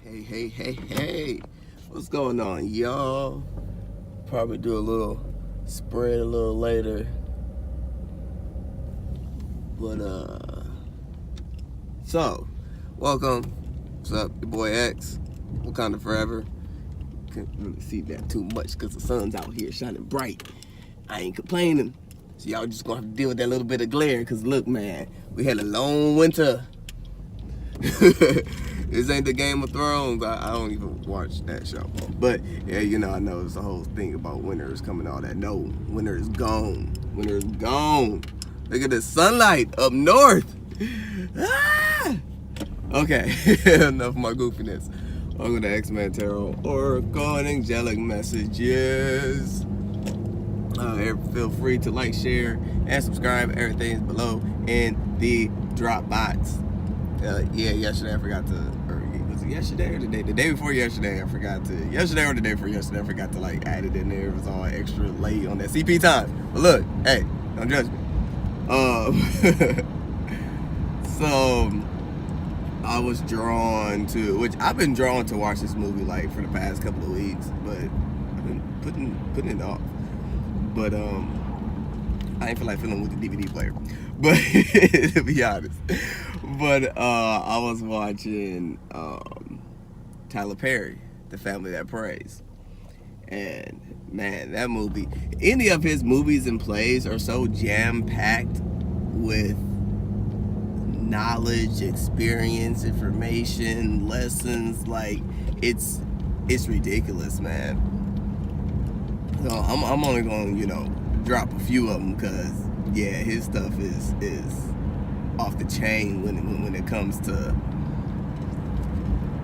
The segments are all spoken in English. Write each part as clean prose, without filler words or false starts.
Hey. What's going on, y'all? Probably do a little spread a little later. But, so, welcome. What's up? Your boy X. Wakanda forever. Can't really see that too much because the sun's out here shining bright. I ain't complaining. So y'all just gonna have to deal with that little bit of glare because look, man, we had a long winter. This ain't the Game of Thrones. I don't even watch that show. But yeah, I know it's a whole thing about winter is coming, all that. No, winter is gone. Winter is gone. Look at the sunlight up north. Ah! Okay, enough of my goofiness. Welcome to X-Men Tarot Oracle and Angelic Messages. Feel free to like, share, and subscribe. Everything is below in the drop box. Yesterday I forgot to, or was it yesterday or the day before yesterday? I forgot to, yesterday or the day before yesterday, I forgot to like add it in there. It was all extra late on that CP time. But look, hey, don't judge me. So I was drawn to, which I've been drawn to watch this movie like for the past couple of weeks, but I've been putting it off. But I ain't feel like feeling with the DVD player. But to be honest. But I was watching Tyler Perry, The Family That Prays. And man, that movie, any of his movies and plays are so jam-packed with knowledge, experience, information, lessons. Like it's ridiculous, man. So I'm only going to, drop a few of them because yeah, his stuff is off the chain when it comes to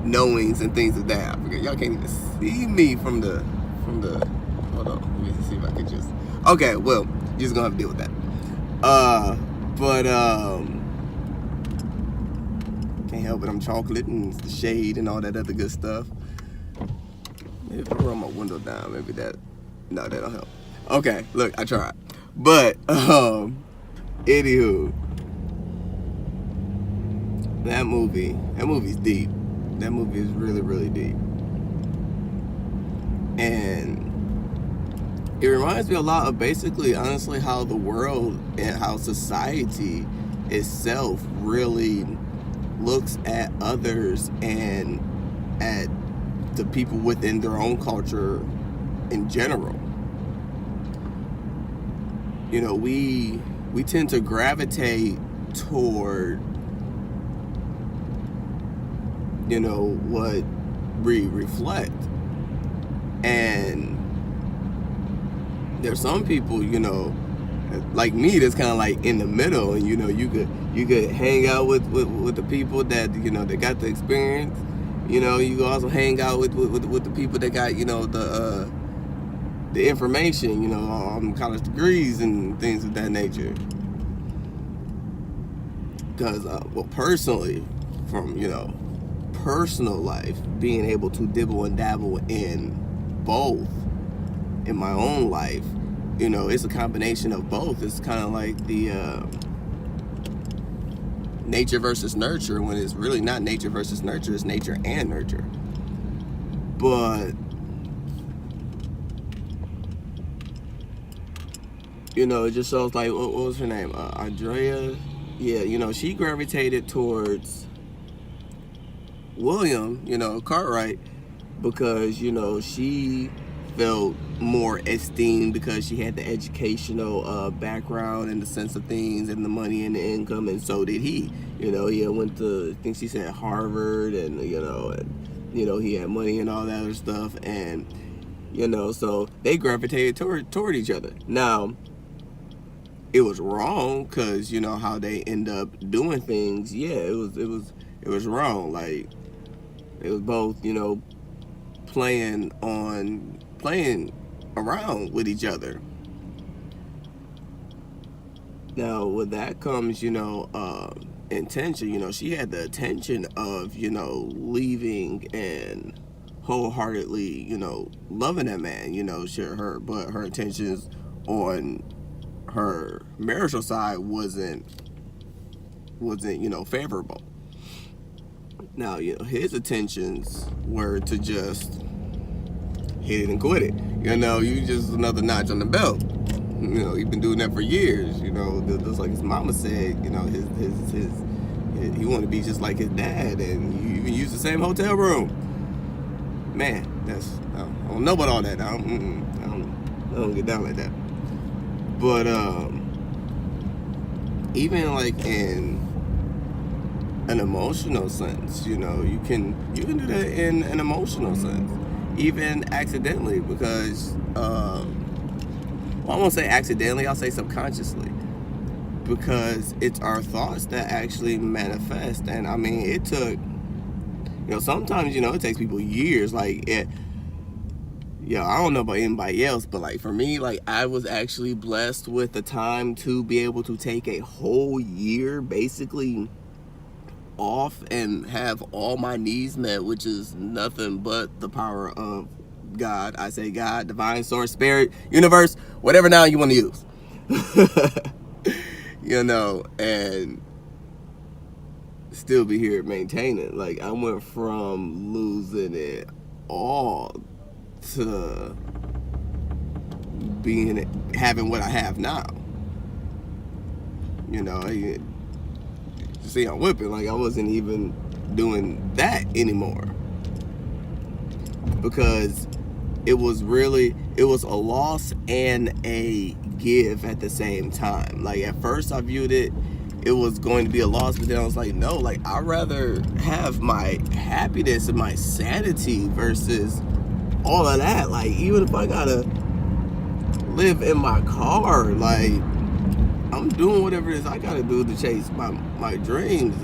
knowings and things of that. I forget, y'all can't even see me from the hold on, let me see if I could just, okay, well, you're just gonna have to deal with that. But can't help it, I'm chocolate and the shade and all that other good stuff. Maybe if I roll my window down, maybe that, no, that'll help. Okay, look, I tried. But anywho, that movie's deep. That movie is really, really deep. And it reminds me a lot of basically, honestly, how the world and how society itself really looks at others and at the people within their own culture in general. We tend to gravitate toward what we reflect, and there's some people like me that's kind of like in the middle, and you could hang out with the people that that got the experience. You can also hang out with the people that got the information, on college degrees and things of that nature. Because, personally, from, personal life, being able to dibble and dabble in both in my own life, it's a combination of both. It's kind of like the nature versus nurture, when it's really not nature versus nurture, it's nature and nurture. But it just shows like, what was her name? Andrea. Yeah, she gravitated towards William, Cartwright, because, she felt more esteemed because she had the educational background and the sense of things and the money and the income, and so did he. He went to, I think she said Harvard, and, he had money and all that other stuff, and, so they gravitated toward each other. Now, it was wrong because how they end up doing things. Yeah, it was wrong. Like it was both playing around with each other. Now with that comes intention. She had the intention of leaving and wholeheartedly loving that man. But her intentions on her marital side wasn't favorable. Now, his intentions were to just hit it and quit it. You just another notch on the belt. He's been doing that for years. Just like his mama said. His he wanted to be just like his dad, and you even use the same hotel room. Man, I don't know about all that. I don't get down like that. But even like in an emotional sense, you can do that in an emotional sense, even accidentally, because I won't say accidentally, I'll say subconsciously, because it's our thoughts that actually manifest. And I mean, it took, sometimes, it takes people years. Like, I don't know about anybody else, but like for me, like I was actually blessed with the time to be able to take a whole year basically off and have all my needs met, which is nothing but the power of God. I say God, divine source, spirit, universe, whatever now you want to use. And still be here maintaining. Like, I went from losing it all to having what I have now. See, I'm whipping. Like, I wasn't even doing that anymore, because it was a loss and a give at the same time. Like, at first I viewed it was going to be a loss, but then I was like, no, like, I'd rather have my happiness and my sanity versus all of that. Like, even if I gotta live in my car, like, I'm doing whatever it is I gotta do to chase my dreams.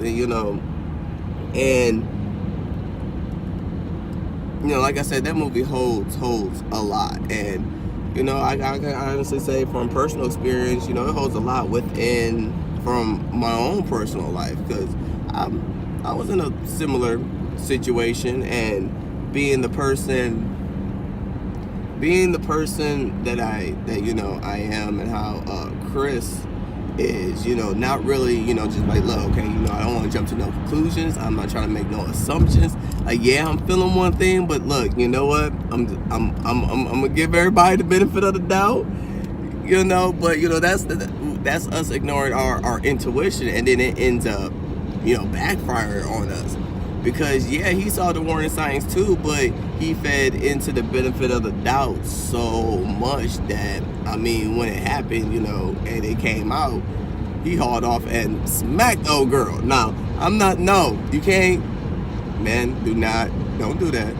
And like I said, that movie holds a lot. And I can honestly say from personal experience, it holds a lot from my own personal life, because I was in a similar situation, and being the person that I am, and how Chris is, not really, just like, look, okay, I don't want to jump to no conclusions. I'm not trying to make no assumptions. Like, yeah, I'm feeling one thing, but look, you know what? I'm gonna give everybody the benefit of the doubt, but that's us ignoring our intuition, and then it ends up, backfiring on us. Because, yeah, he saw the warning signs too, but he fed into the benefit of the doubt so much that, I mean, when it happened, and it came out, he hauled off and smacked the old girl. Now, you can't, man, don't do that.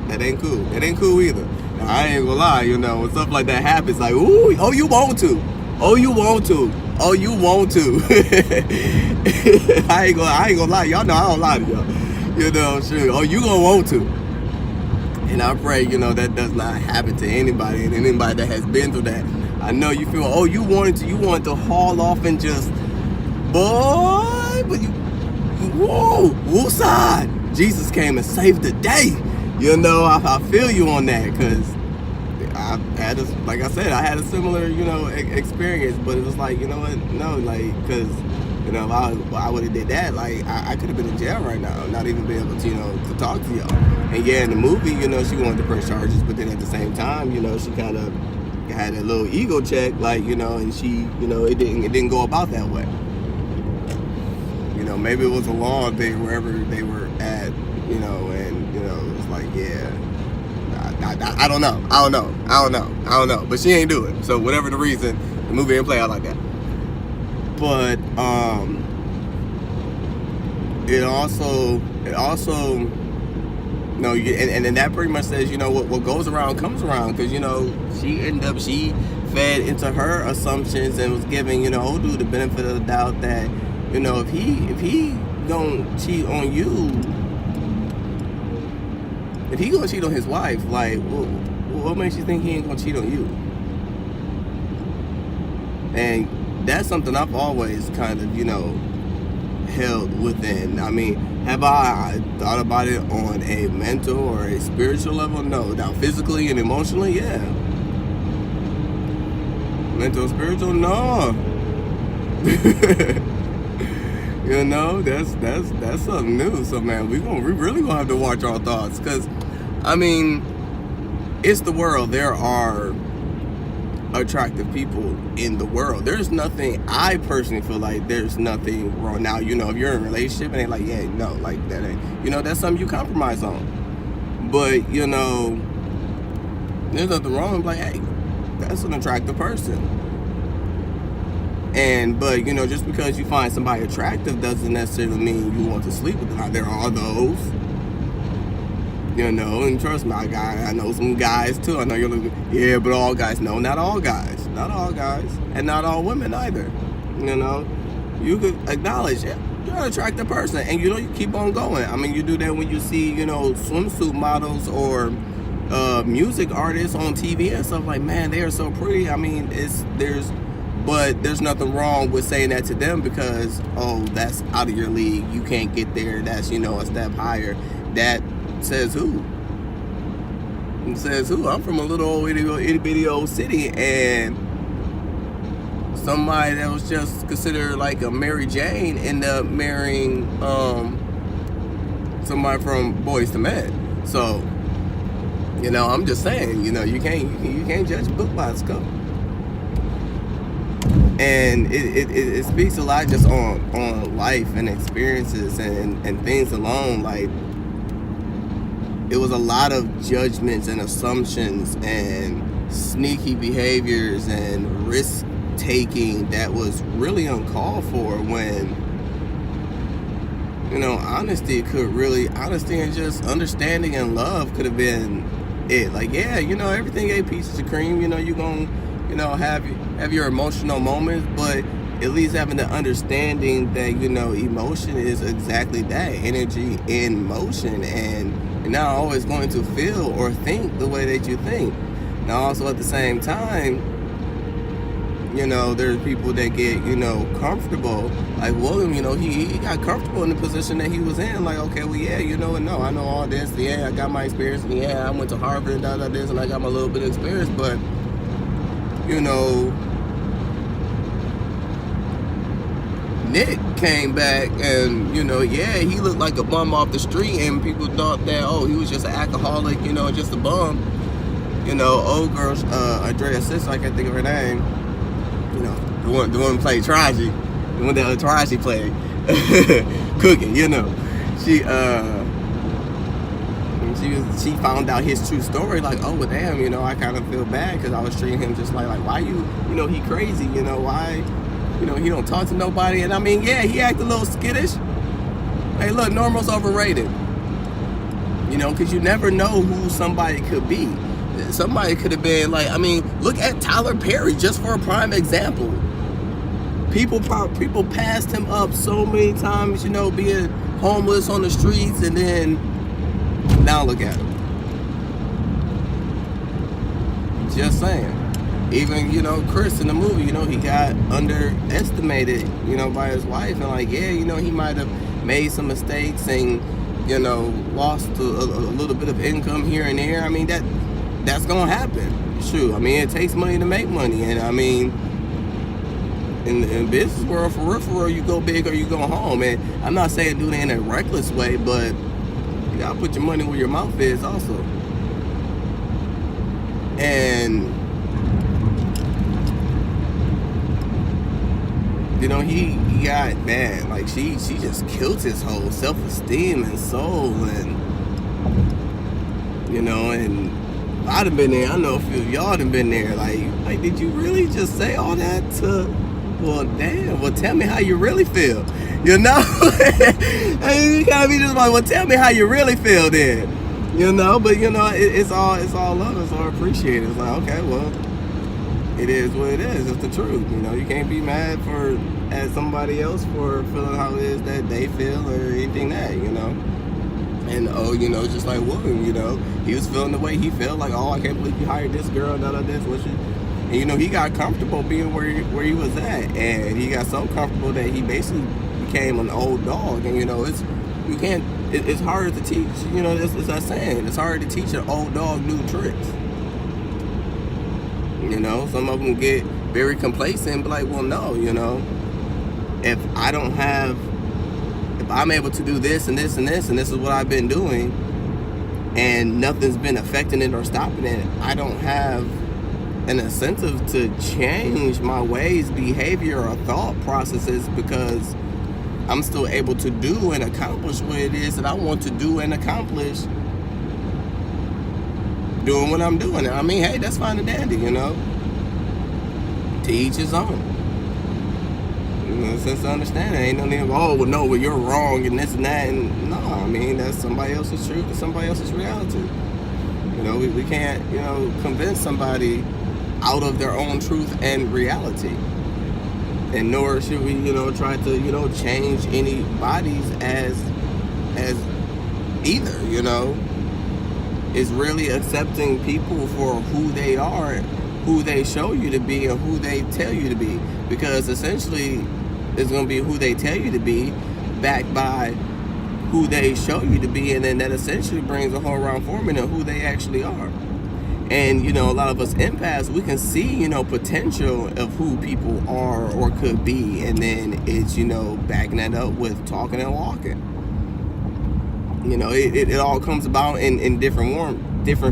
That ain't cool. That ain't cool either. Now, I ain't gonna lie, when stuff like that happens, like, ooh, oh, you want to. Oh, you want to. Oh, you want to. I ain't gonna lie. Y'all know I don't lie to y'all. Sure. Oh, you gonna want to. And I pray, that does not happen to anybody, and anybody that has been through that. I know you feel, oh, you wanted to haul off and just, boy, but woo side. Jesus came and saved the day. I feel you on that, because I had like I said, I had a similar, experience, but it was like, no, like, because, if I would have did that, like, I could have been in jail right now, not even be able to, to talk to y'all. And yeah, in the movie, she wanted to press charges, but then at the same time, she kind of had a little ego check, like, and she, it didn't go about that way. Maybe it was a law thing wherever they were at, and, it was like, yeah, I don't know, but she ain't do it. So whatever the reason, the movie didn't play out like that. But it also no, and that pretty much says, what goes around comes around, because she fed into her assumptions and was giving old dude the benefit of the doubt that if he gonna cheat on you, if he gonna cheat on his wife, like, what makes you think he ain't gonna cheat on you? And that's something I've always kind of, held within. I mean, have I thought about it on a mental or a spiritual level? No. Now, physically and emotionally, yeah. Mental and spiritual, no. You know, that's something new. So man, we really gonna have to watch our thoughts, because I mean, it's the world. There are attractive people in the world. There's nothing, I personally feel like there's nothing wrong. Now, you know, if you're in a relationship and they like, yeah, no, like that ain't, you know, that's something you compromise on. But, you know, there's nothing wrong. Like, hey, that's an attractive person. But, you know, just because you find somebody attractive doesn't necessarily mean you want to sleep with them. Now, there are those. You know, and trust me, I know some guys too. I know you're looking, yeah, but all guys. No, not all guys. Not all guys. And not all women either. You know, you could acknowledge it. You're an attractive person, and you know, you keep on going. I mean, you do that when you see, you know, swimsuit models or music artists on TV and stuff. Like, man, they are so pretty. I mean, but there's nothing wrong with saying that to them, because, oh, that's out of your league. You can't get there. That's, you know, a step higher. That says who? It says who? I'm from a little old itty bitty old city, and somebody that was just considered like a Mary Jane ended up marrying somebody from Boys to Men. So, you know, I'm just saying, you know, you can't judge a book by its cover. And it speaks a lot just on life and experiences and things alone. Like, it was a lot of judgments and assumptions and sneaky behaviors and risk taking that was really uncalled for, when, you know, honesty and just understanding and love could have been it. Like, yeah, you know, everything ain't peaches and cream. You know, you're gonna, you know, have your emotional moments, but at least having the understanding that, you know, emotion is exactly that, energy in motion, and you're not always going to feel or think the way that you think. Now, also at the same time, you know, there's people that get, you know, comfortable. Like William, you know, he got comfortable in the position that he was in. Like, okay, well, yeah, you know, no, I know all this. Yeah, I got my experience. And yeah, I went to Harvard and this, and I got my little bit of experience. But, you know, Nick came back and, you know, yeah, he looked like a bum off the street, and people thought that, oh, he was just an alcoholic, you know, just a bum. You know, old girl, Andrea's sister, I can't think of her name, you know, the one who played Taraji, the one that Taraji played, cooking, you know, she found out his true story, like, oh, well, damn, you know, I kind of feel bad, because I was treating him just like why you know, he crazy, you know, why, you know, he don't talk to nobody. And I mean, yeah, he acted a little skittish. Hey, look, normal's overrated. You know, because you never know who somebody could be. Somebody could have been like, I mean, look at Tyler Perry, just for a prime example. People passed him up so many times, you know, being homeless on the streets, and then now look at him. Just saying. Even, you know, Chris in the movie, you know, he got underestimated, you know, by his wife. And like, yeah, you know, he might have made some mistakes and, you know, lost a little bit of income here and there. I mean, that's gonna happen. Shoot, I mean, it takes money to make money. And I mean, in business world, for real, you go big or you go home. And I'm not saying do it in a reckless way, but you gotta put your money where your mouth is also. And, you know, he got, man, like, she just killed his whole self-esteem and soul. And, you know, and I'd have been there. I know a few of y'all have been there. Like, did you really just say all that to, well, damn, well, tell me how you really feel, you know? I mean, you gotta be just like, well, tell me how you really feel then, you know? But, you know, it's all love, it's all appreciated. It's like, okay, well, it is what it is. It's the truth. You know, you can't be mad at somebody else for feeling how it is that they feel or anything that, you know. And, oh, you know, just like William, you know, he was feeling the way he felt, like, oh, I can't believe you hired this girl, this, what she. And, you know, he got comfortable being where he was at, and he got so comfortable that he basically became an old dog. And, you know, it's hard to teach, you know, it's that saying, it's hard to teach an old dog new tricks. You know, some of them get very complacent and be like, well, no, you know, if I don't have if I'm able to do this and this and this, and this is what I've been doing, and nothing's been affecting it or stopping it, I don't have an incentive to change my ways, behavior, or thought processes, because I'm still able to do and accomplish what it is that I want to do and accomplish doing what I'm doing. I mean, hey, that's fine and dandy, you know. To each his own. You know, sense of understanding. Ain't no need of, oh, well, no, well, you're wrong and this and that. And no, I mean, that's somebody else's truth and somebody else's reality. You know, we can't, you know, convince somebody out of their own truth and reality. And nor should we, you know, try to, you know, change anybody's as either, you know. It's really accepting people for who they are, who they show you to be, and who they tell you to be. Because essentially, it's going to be who they tell you to be, backed by who they show you to be, and then that essentially brings a whole round forming of who they actually are. And, you know, a lot of us empaths, we can see, you know, potential of who people are or could be, and then it's, you know, backing that up with talking and walking. You know, it all comes about in different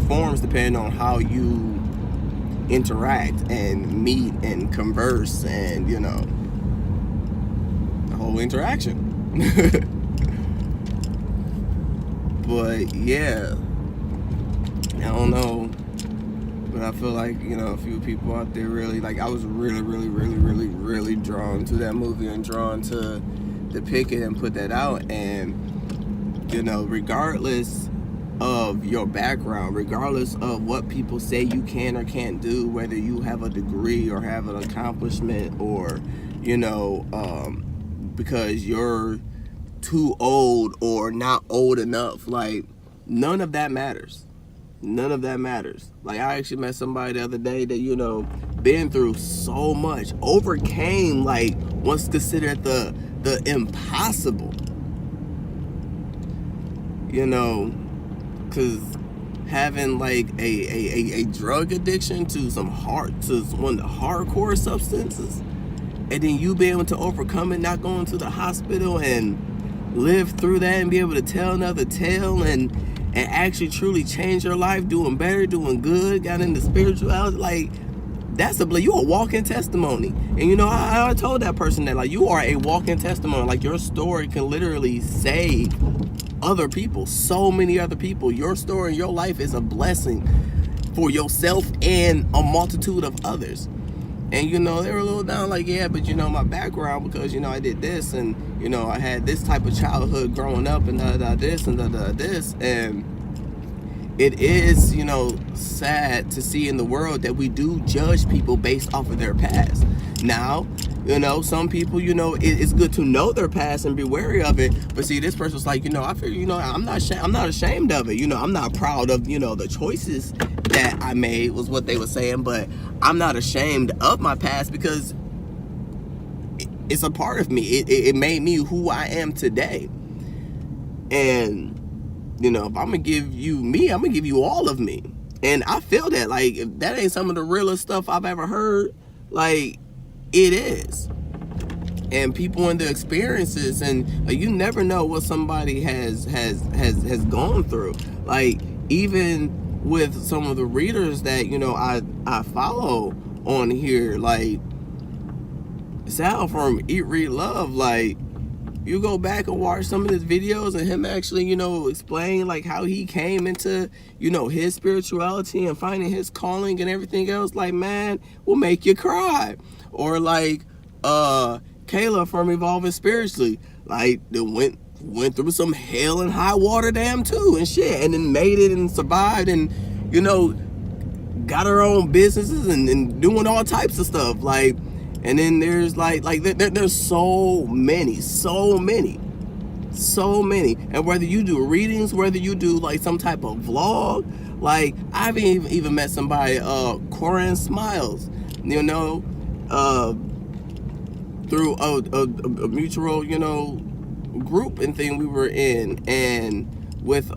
forms depending on how you interact and meet and converse and, you know, the whole interaction. But yeah, I don't know, but I feel like, you know, a few people out there really, like, I was really drawn to that movie and drawn to depict it and put that out. And, you know, regardless of your background, regardless of what people say you can or can't do, whether you have a degree or have an accomplishment, or, you know, because you're too old or not old enough, like, none of that matters. None of that matters. Like, I actually met somebody the other day that, you know, been through so much, overcame, like, what's considered the impossible. You know, because having like a drug addiction to one of the hardcore substances, and then you be able to overcome it, not going to the hospital, and live through that and be able to tell another tale and actually truly change your life, doing better, doing good, got into spirituality, like, that's you a walking testimony. And, you know, I told that person that, like, you are a walking testimony. Like, your story can literally save other people, so many other people. Your story and your life is a blessing for yourself and a multitude of others. And, you know, they were a little down, like, yeah, but, you know, my background, because, you know, I did this, and, you know, I had this type of childhood growing up, and this, and this, and it is, you know, sad to see in the world that we do judge people based off of their past. Now, you know, some people, you know, it's good to know their past and be wary of it. But see, this person was like, you know, I feel, you know, I'm not ashamed of it. You know, I'm not proud of, you know, the choices that I made, was what they were saying. But I'm not ashamed of my past, because it's a part of me. It made me who I am today. And, you know, if I'm gonna give you me, I'm gonna give you all of me. And I feel that, like, if that ain't some of the realest stuff I've ever heard, like, it is. And people and their experiences, and you never know what somebody has gone through. Like, even with some of the readers that, you know, I follow on here, like Sal from Eat, Read, Love, like, you go back and watch some of his videos and him actually, you know, explain, like, how he came into, you know, his spirituality and finding his calling and everything else, like, man, will make you cry. Or like Kayla from Evolving Spiritually, like, they went through some hell and high water dam too and shit, and then made it and survived, and, you know, got her own businesses and doing all types of stuff, like. And then there's there's so many. And whether you do readings, whether you do like some type of vlog, like, I've even met somebody, Corin Smiles, you know, through a mutual, you know, group and thing we were in, and with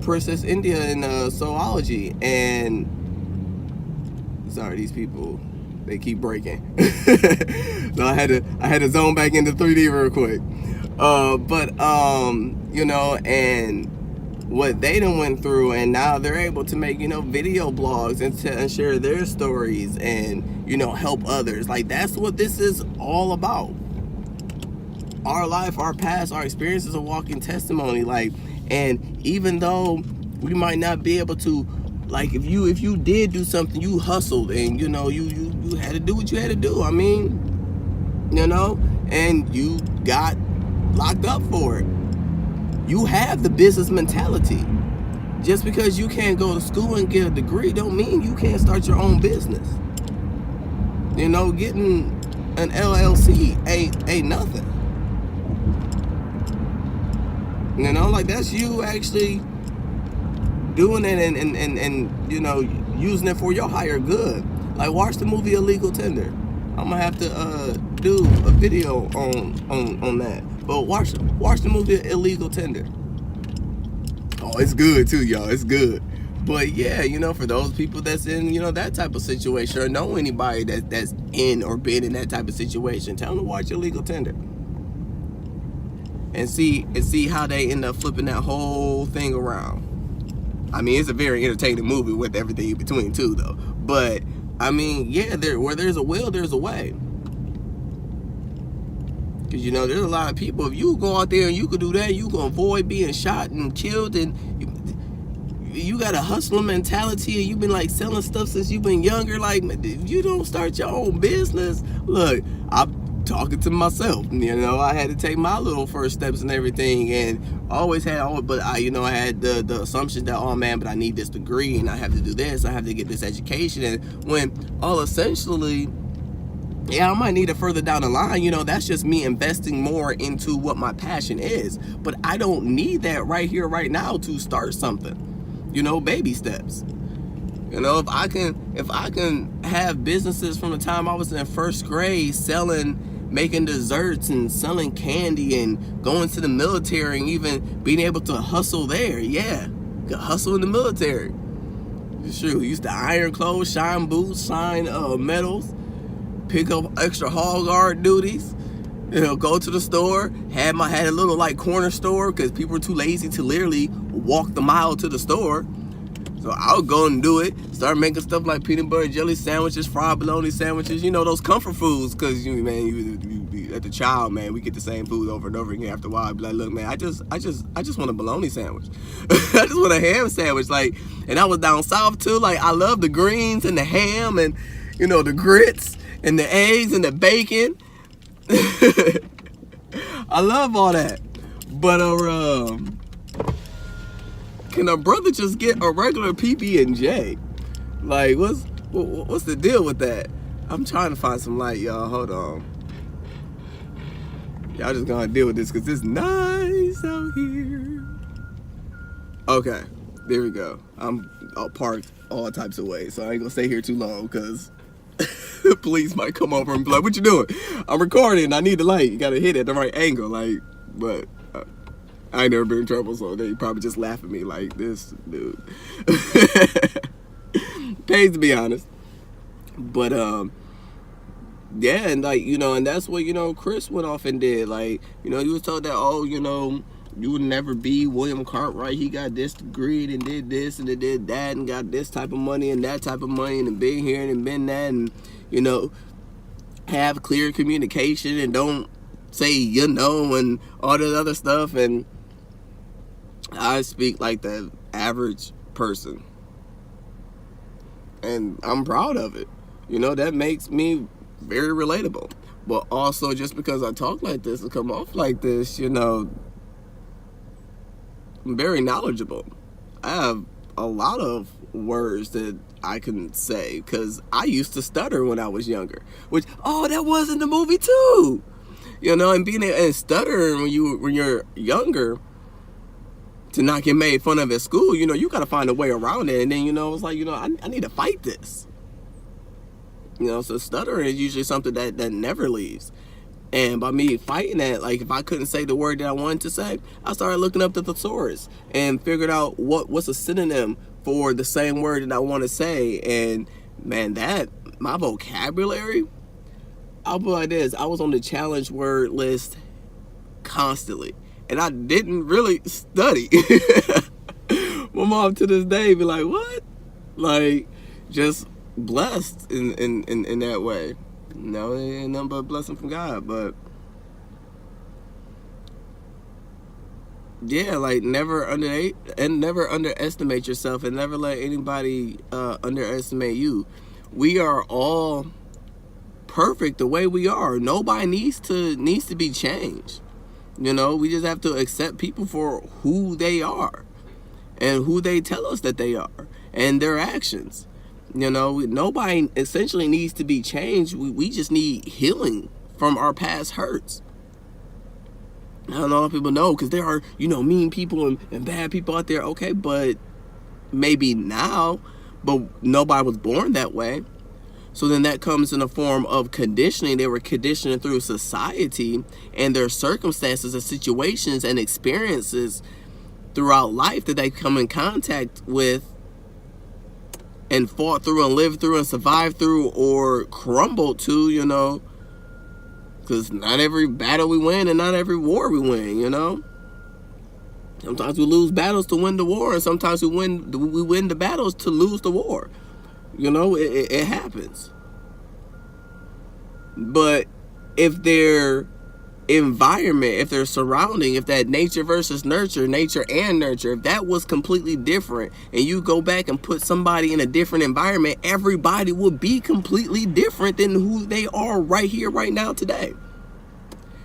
Princess India in zoology. And sorry, these people They keep breaking. So I had to zone back into 3D real quick. You know, and what they done went through, and now they're able to make, you know, video blogs and share their stories and, you know, help others. Like, that's what this is all about. Our life, our past, our experiences, a walking testimony. Like, and even though we might not be able to, like, if you did do something, you hustled, and you know, you had to do what you had to do. I mean, you know, and you got locked up for it. You have the business mentality. Just because you can't go to school and get a degree don't mean you can't start your own business. You know, getting an LLC ain't nothing. You know, like, that's you actually doing it and you know, using it for your higher good. Like, watch the movie Illegal Tender. I'm gonna have to do a video on that. But watch the movie Illegal Tender. Oh, it's good too, y'all. It's good. But yeah, you know, for those people that's in, you know, that type of situation, or know anybody that's in or been in that type of situation, tell them to watch Illegal Tender. And see how they end up flipping that whole thing around. I mean, it's a very entertaining movie with everything in between too, though. But I mean, yeah, where there's a will, there's a way. Because, you know, there's a lot of people, if you go out there and you could do that, you can avoid being shot and killed, and you got a hustler mentality, and you've been like selling stuff since you've been younger. Like, if you don't start your own business, look, I'm talking to myself. You know, I had to take my little first steps and everything, and always had, but I had the assumption that, oh man, but I need this degree, and I have to do this, I have to get this education, and when all essentially, yeah, I might need it further down the line. You know, that's just me investing more into what my passion is. But I don't need that right here, right now to start something. You know, baby steps. You know, if I can have businesses from the time I was in first grade, making desserts and selling candy and going to the military and even being able to hustle there. Yeah, could hustle in the military. Shoot, used to iron clothes, shine boots, shine medals. Pick up extra hall guard duties, you know, go to the store, had a little like corner store because people were too lazy to literally walk the mile to the store. So I would go and do it, start making stuff like peanut butter and jelly sandwiches, fried bologna sandwiches, you know, those comfort foods, because you at the child, man, we get the same food over and over again. After a while, I'd be like, look, man, I just want a bologna sandwich. I just want a ham sandwich. Like, and I was down south too, like, I love the greens and the ham and, you know, the grits and the eggs and the bacon. I love all that. But can a brother just get a regular PB&J? Like, what's the deal with that? I'm trying to find some light, y'all. Hold on. Y'all just gonna deal with this because it's nice out here. Okay, there we go. I'm parked all types of ways, so I ain't gonna stay here too long because the police might come over and be like, what you doing? I'm recording, I need the light. You gotta hit it at the right angle, like, but I ain't never been in trouble, so they probably just laugh at me like, this dude. Pays to be honest. But yeah, and like, you know, and that's what, you know, Chris went off and did. Like, you know, he was told that, oh, you know, you would never be William Cartwright. He got this degree and did this and did that and got this type of money and that type of money and been here and been that, and, you know, have clear communication and don't say, you know, and all that other stuff. And I speak like the average person, and I'm proud of it. You know, that makes me very relatable. But also, just because I talk like this and come off like this, you know, I'm very knowledgeable. I have a lot of words that I can say because I used to stutter when I was younger. Which, oh, that was in the movie too. You know, and being and stuttering when you're younger, to not get made fun of at school, you know, you got to find a way around it. And then, you know, it's like, you know, I need to fight this. You know, so stuttering is usually something that never leaves. And by me fighting that, like, if I couldn't say the word that I wanted to say, I started looking up the thesaurus and figured out what's a synonym for the same word that I want to say. And man, that my vocabulary, I'll put it like this. I was on the challenge word list constantly, and I didn't really study. My mom to this day be like, what? Like, just blessed in that way. No, it ain't nothing but a blessing from God. But yeah, like never underestimate yourself, and never let anybody underestimate you. We are all perfect the way we are. Nobody needs to be changed. You know, we just have to accept people for who they are and who they tell us that they are and their actions. You know, nobody essentially needs to be changed. We just need healing from our past hurts. I don't know a lot of people know, because there are, you know, mean people and bad people out there. Okay, but maybe now, but nobody was born that way. So then that comes in a form of conditioning. They were conditioned through society and their circumstances and situations and experiences throughout life that they come in contact with and fought through and lived through and survived through or crumbled to, you know. Because not every battle we win and not every war we win, you know. Sometimes we lose battles to win the war, and sometimes we win the battles to lose the war. You know, it happens. But if their environment, if their surrounding, if that nature versus nurture, nature and nurture, if that was completely different, and you go back and put somebody in a different environment, everybody would be completely different than who they are right here, right now, today.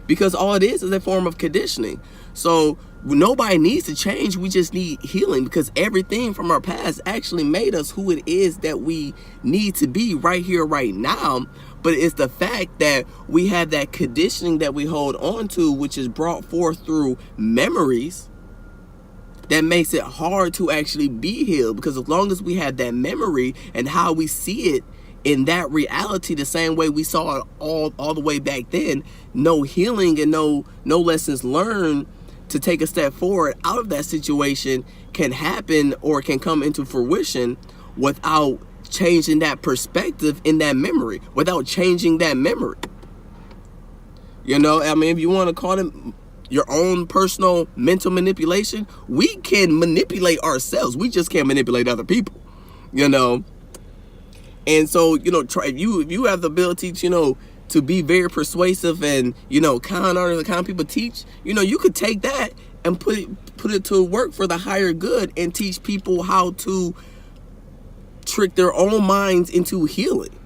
Because all it is a form of conditioning. So nobody needs to change. We just need healing, because everything from our past actually made us who it is that we need to be right here, right now. But it's the fact that we have that conditioning that we hold on to, which is brought forth through memories, that makes it hard to actually be healed. Because as long as we have that memory and how we see it in that reality, the same way we saw it all the way back then, no healing and no lessons learned to take a step forward out of that situation can happen or can come into fruition without changing that perspective in that memory, without changing that memory. You know, I mean, if you want to call it your own personal mental manipulation, we can manipulate ourselves. We just can't manipulate other people, you know. And so, you know, if you have the ability to, you know, to be very persuasive and, you know, con artists, the kind of people teach, you know, you could take that and put it to work for the higher good and teach people how to trick their own minds into healing.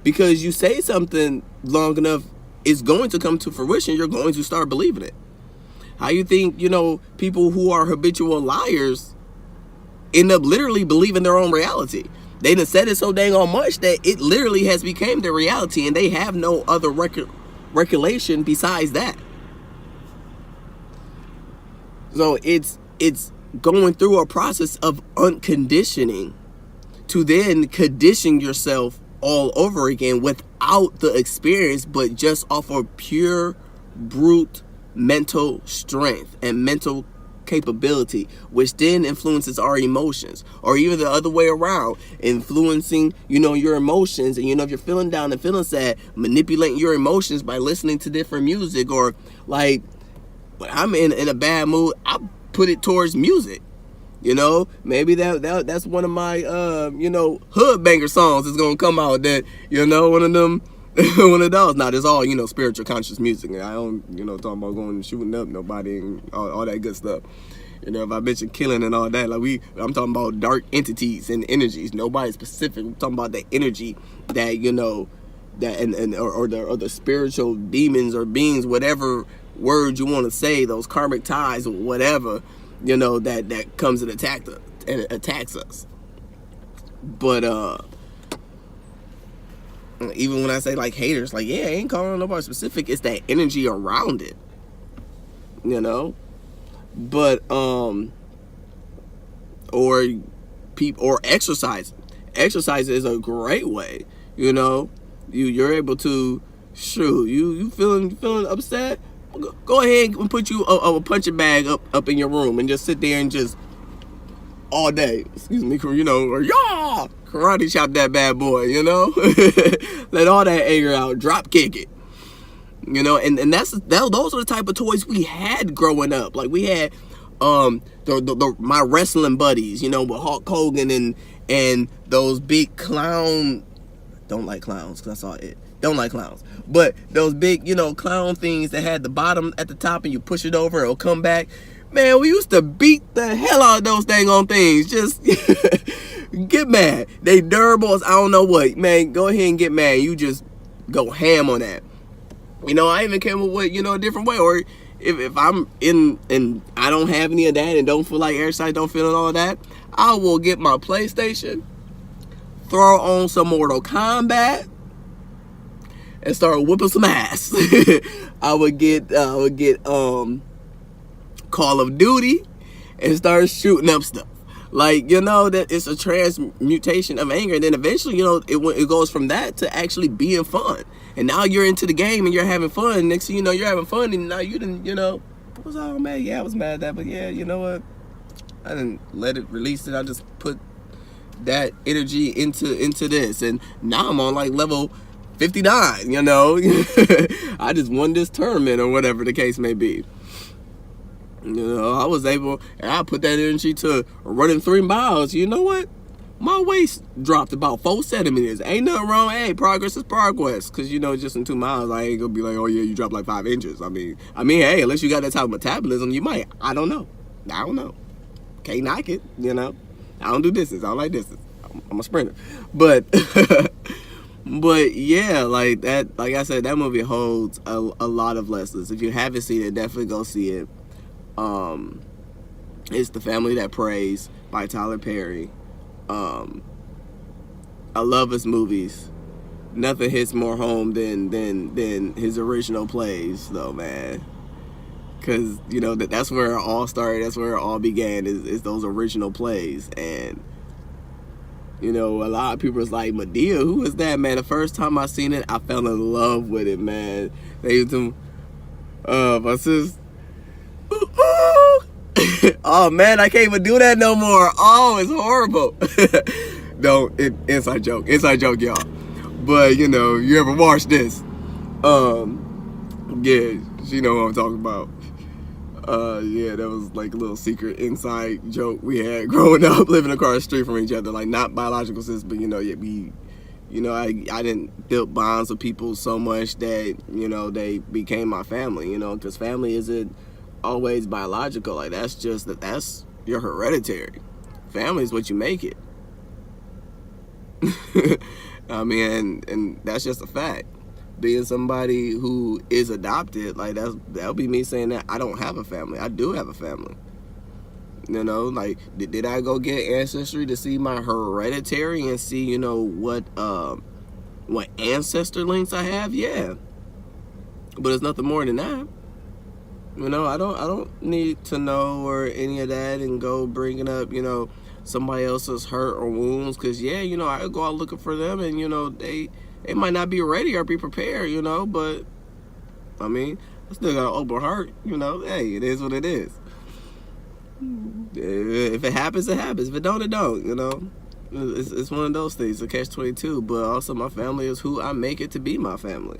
Because you say something long enough, it's going to come to fruition. You're going to start believing it. How you think, you know, people who are habitual liars end up literally believing their own reality? They done said it so dang on much that it literally has become their reality, and they have no other recollection besides that. So it's going through a process of unconditioning to then condition yourself all over again without the experience, but just off of pure brute mental strength and mental capability, which then influences our emotions, or even the other way around, influencing, you know, your emotions. And, you know, if you're feeling down and feeling sad, manipulating your emotions by listening to different music, or like when I'm in a bad mood, I put it towards music. You know, maybe that's one of my you know, hood banger songs is gonna come out, that, you know, one of them one of those. Now, there's all, you know, spiritual conscious music. I don't, you know, talking about going and shooting up nobody and all that good stuff. You know, if I mention killing and all that, like I'm talking about dark entities and energies. Nobody specific. I'm talking about the energy that, you know, that or the spiritual demons or beings, whatever word you want to say, those karmic ties or whatever, you know, that comes and attacks us. But even when I say like haters, like, yeah, I ain't calling nobody specific. It's that energy around it, you know. But or exercise. Exercise is a great way, you know. You're able to, shoot, you feeling upset, go ahead and put you a punching bag up in your room and just sit there and just all day, excuse me, you know, or karate chop that bad boy, you know? Let all that anger out, drop kick it. You know, and those are the type of toys we had growing up. Like we had my wrestling buddies, you know, with Hulk Hogan and those big clown, don't like clowns because I saw it. Don't like clowns. But those big, you know, clown things that had the bottom at the top and you push it over, it'll come back. Man, we used to beat the hell out of those dang on things. Just get mad. They durables, I don't know what. Man, go ahead and get mad. You just go ham on that. You know, I even came up with, you know, a different way. Or if I'm in and I don't have any of that and don't feel like exercise, don't feel all of that, I will get my PlayStation, throw on some Mortal Kombat, and start whooping some ass. I would get Call of Duty and start shooting up stuff. Like, you know, that it's a transmutation of anger. And then eventually, you know, it goes from that to actually being fun. And now you're into the game and you're having fun. Next thing you know, you're having fun. And now you didn't, you know, was I mad? Yeah, I was mad at that. But yeah, you know what? I didn't let it release it. I just put that energy into this. And now I'm on like level 59, you know. I just won this tournament or whatever the case may be. You know, I was able, and I put that energy to running 3 miles. You know what? My waist dropped about 4 centimeters. Ain't nothing wrong. Hey, progress is progress. Because, you know, just in 2 miles, I ain't going to be like, oh, yeah, you dropped like 5 inches. I mean, hey, unless you got that type of metabolism, you might. I don't know. Can't knock it, you know. I don't do distance. I don't like distance. I'm a sprinter. But, but yeah, like that. Like I said, that movie holds a lot of lessons. If you haven't seen it, definitely go see it. It's The Family That Prays by Tyler Perry. I love his movies. Nothing hits more home than his original plays, though, man. Because, you know, that's where it all started. That's where it all began, is those original plays. And, you know, a lot of people was like, Medea, who is that, man? The first time I seen it, I fell in love with it, man. They used to, my sister, oh man, I can't even do that no more. Oh, it's horrible. Inside joke, y'all. But you know, you ever watch this? Yeah, you know what I'm talking about. Yeah, that was like a little secret inside joke we had growing up, living across the street from each other. Like not biological sisters, but you know, I didn't build bonds with people so much that, you know, they became my family. You know, because family isn't always biological. Like that's your hereditary. Family is what you make it. I mean, and that's just a fact. Being somebody who is adopted, like that'll be me saying that I don't have a family. I do have a family. You know, like did I go get Ancestry to see my hereditary and see, you know, what ancestor links I have? Yeah, but it's nothing more than that. You know, I don't need to know or any of that and go bringing up, you know, somebody else's hurt or wounds. Because, yeah, you know, I go out looking for them and, you know, they might not be ready or be prepared, you know. But, I mean, I still got an open heart, you know. Hey, it is what it is. If it happens, it happens. If it don't, it don't, you know. It's one of those things, a catch-22. But also my family is who I make it to be my family.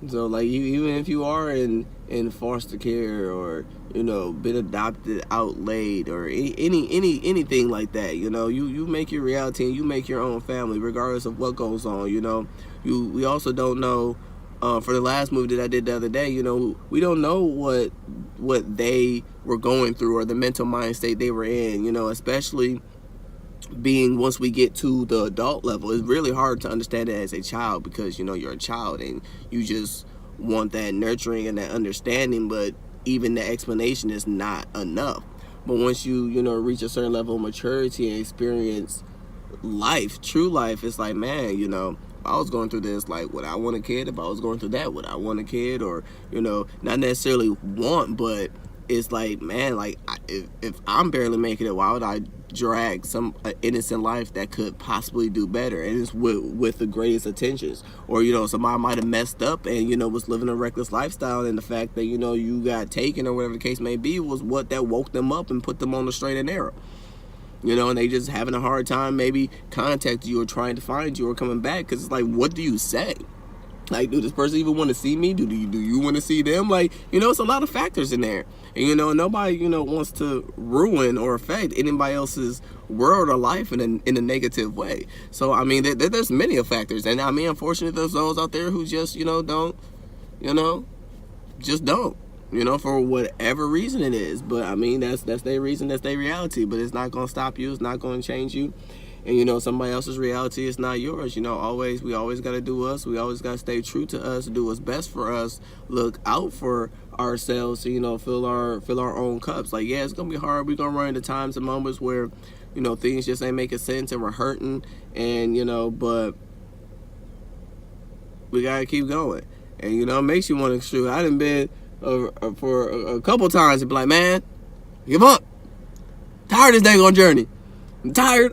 So, like, even if you are in foster care or, you know, been adopted out late or anything like that, you know, you make your reality and you make your own family regardless of what goes on, you know. We also don't know, for the last movie that I did the other day, you know, we don't know what they were going through or the mental mind state they were in, you know, especially being once we get to the adult level. It's really hard to understand it as a child because, you know, you're a child and you just want that nurturing and that understanding, but even the explanation is not enough. But once you know, reach a certain level of maturity and experience life, true life, it's like, man, you know, if I was going through this, like, would I want a kid? If I was going through that, would I want a kid? Or, you know, not necessarily want, but it's like, man, like, if I'm barely making it, why would I drag some innocent life that could possibly do better? And it's with the greatest intentions. Or, you know, somebody might have messed up and, you know, was living a reckless lifestyle, and the fact that, you know, you got taken or whatever the case may be was what that woke them up and put them on the straight and narrow. You know, and they just having a hard time maybe contacting you or trying to find you or coming back, because it's like, what do you say? Like, do this person even want to see me? Do you want to see them? Like, you know, it's a lot of factors in there. And, you know, nobody, you know, wants to ruin or affect anybody else's world or life in a negative way. So, I mean, there's many factors. And, I mean, unfortunately, there's those out there who just, you know, don't, you know, just don't. You know, for whatever reason it is. But, I mean, that's their reason, that's their reality. But it's not going to stop you. It's not going to change you. And, you know, somebody else's reality is not yours. You know, we always got to do us. We always got to stay true to us, do what's best for us, look out for ourselves, you know, fill our own cups. Like, yeah, it's going to be hard. We're going to run into times and moments where, you know, things just ain't making sense and we're hurting. And, you know, but we got to keep going. And, you know, it makes you want to shoot. I done been for a couple times and be like, man, give up. Tired of this daggone journey. I'm tired.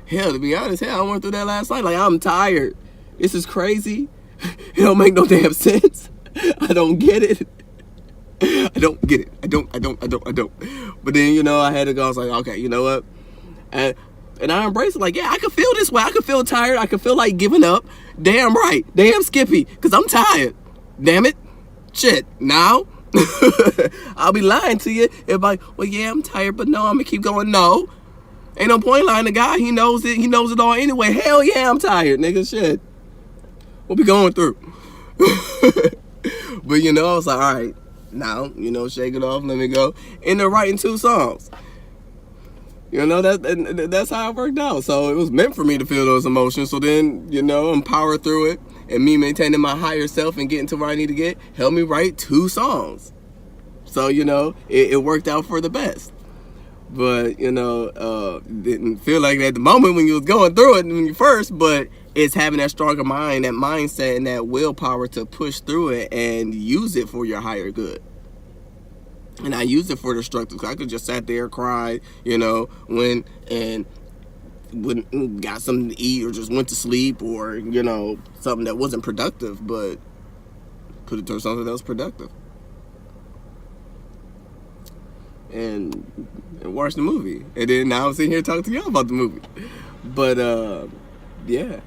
Hell, to be honest, I went through that last night. Like, I'm tired. This is crazy. It don't make no damn sense. I don't get it. I don't. But then, you know, I had to go. I was like, okay, you know what? And I embraced it. Like, yeah, I can feel this way. I can feel tired. I can feel like giving up. Damn right. Damn Skippy. Because I'm tired. Damn it. Shit. Now? I'll be lying to you if like, well, yeah, I'm tired, but no, I'm gonna keep going. No, ain't no point lying to God. He knows it. He knows it all anyway. Hell yeah, I'm tired, nigga. Shit, what we going through? But you know, I was like, all right, now, you know, shake it off. Let me go. End up writing 2 songs. You know, that's how it worked out. So it was meant for me to feel those emotions. So then, you know, I'm power through it. And me maintaining my higher self and getting to where I need to get helped me write 2 songs. So, you know, it worked out for the best. But, you know, didn't feel like that at the moment when you was going through it when you first, but it's having that stronger mind, that mindset, and that willpower to push through it and use it for your higher good. And I used it for destructive. I could just sat there, cried, you know, when got something to eat or just went to sleep, or, you know, something that wasn't productive, but put it towards something that was productive. And watch the movie. And then now I'm sitting here talking to y'all about the movie. But, yeah.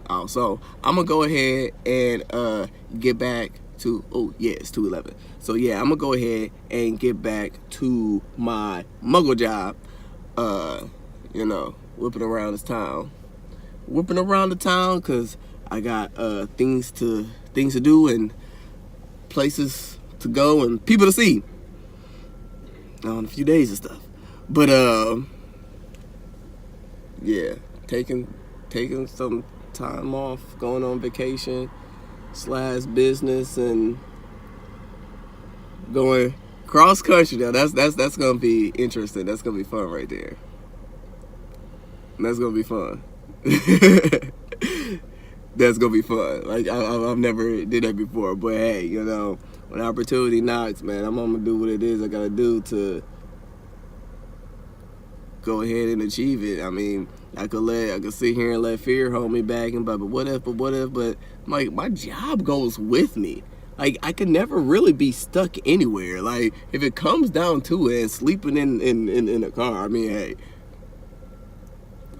Oh, so I'm going to go ahead and get back to, oh, yeah, it's 2:11. So, yeah, I'm going to go ahead and get back to my muggle job. You know, whipping around the town because I got things to do and places to go and people to see in a few days and stuff. But yeah, taking some time off, going on vacation / business, and going cross country. Now that's gonna be interesting. That's gonna be fun right there. That's gonna be fun. That's gonna be fun. Like I've never did that before, but hey, you know, when opportunity knocks, man, I'm gonna do what it is I gotta do to go ahead and achieve it. I mean, I could sit here and let fear hold me back and but what if, but like my job goes with me. Like, I could never really be stuck anywhere. Like, if it comes down to it, and sleeping in a car, I mean, hey,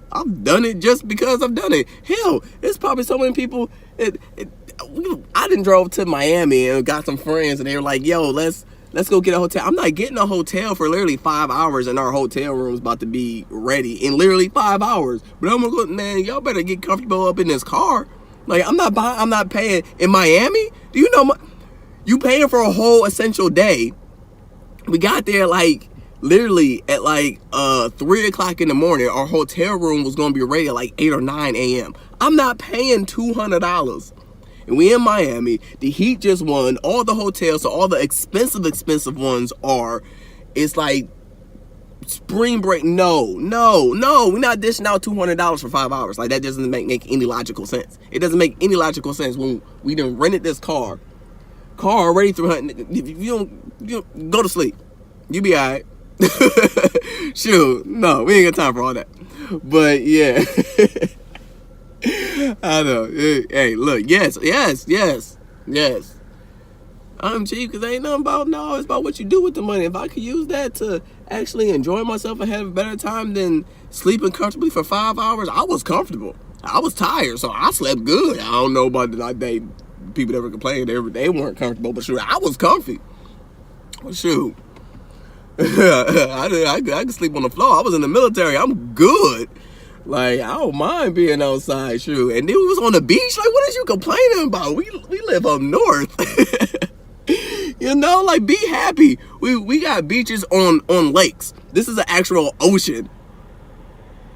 I've done it just because I've done it. Hell, there's probably so many people. I done drove to Miami and got some friends, and they were like, yo, let's go get a hotel. I'm not getting a hotel for literally 5 hours, and our hotel room's about to be ready in literally 5 hours. But I'm gonna go, man, y'all better get comfortable up in this car. Like, I'm not paying in Miami. Do you know you paying for a whole essential day? We got there like literally at like 3 o'clock in the morning. Our hotel room was gonna be ready at like 8 or 9 a.m. I'm not paying $200. And we in Miami. The heat just won. All the hotels, so all the expensive ones are. It's like spring break. No. We're not dishing out $200 for 5 hours. Like, that doesn't make any logical sense. It doesn't make any logical sense when we done rented this car already $300. If you don't go to sleep, you be alright. Shoot, no, we ain't got time for all that. But yeah. I know. Hey, look, yes. I'm cheap because ain't nothing about, no, it's about what you do with the money. If I could use that to actually enjoy myself and have a better time than sleeping comfortably for 5 hours, I was comfortable. I was tired, so I slept good. I don't know about the people that were complaining they weren't comfortable, but shoot, I was comfy. Well, shoot. I could sleep on the floor. I was in the military. I'm good. Like, I don't mind being outside, shoot. And then we was on the beach. Like, what is you complaining about? We live up north. You know, like, be happy. We got beaches on lakes. This is an actual ocean.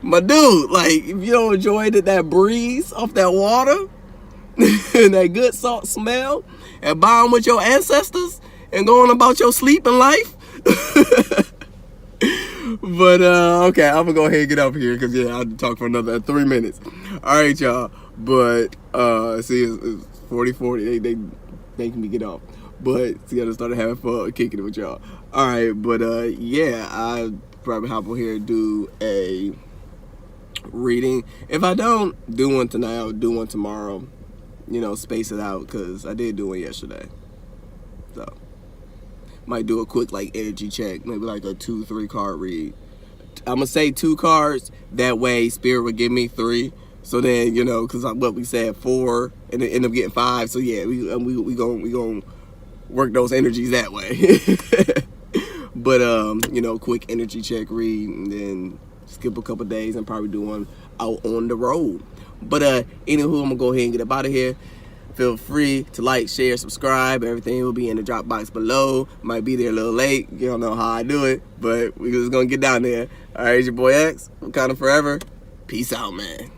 My dude, like, if you don't enjoy that breeze off that water and that good salt smell and bond with your ancestors and going about your sleeping life. But, okay, I'm gonna go ahead and get up here because, yeah, I'll talk for another 3 minutes. All right, y'all. But, see, it's 40. They making me get off. But, see, I just started having fun kicking it with y'all. All right, but, yeah, I'll probably hop on here and do a reading. If I don't do one tonight, I'll do one tomorrow. You know, space it out because I did do one yesterday. So, might do a quick, like, energy check. Maybe, like, a 2-3 card read. I'm going to say 2 cards. That way, Spirit would give me 3. So then, you know, because what we said 4 and then end up getting 5. So, yeah, we gonna work those energies that way. But, you know, quick energy check read and then skip a couple days and probably do one out on the road. But, anywho, I'm going to go ahead and get up out of here. Feel free to like, share, subscribe. Everything will be in the drop box below. Might be there a little late. You don't know how I do it, but we just going to get down there. All right, it's your boy X. Wakanda forever. Peace out, man.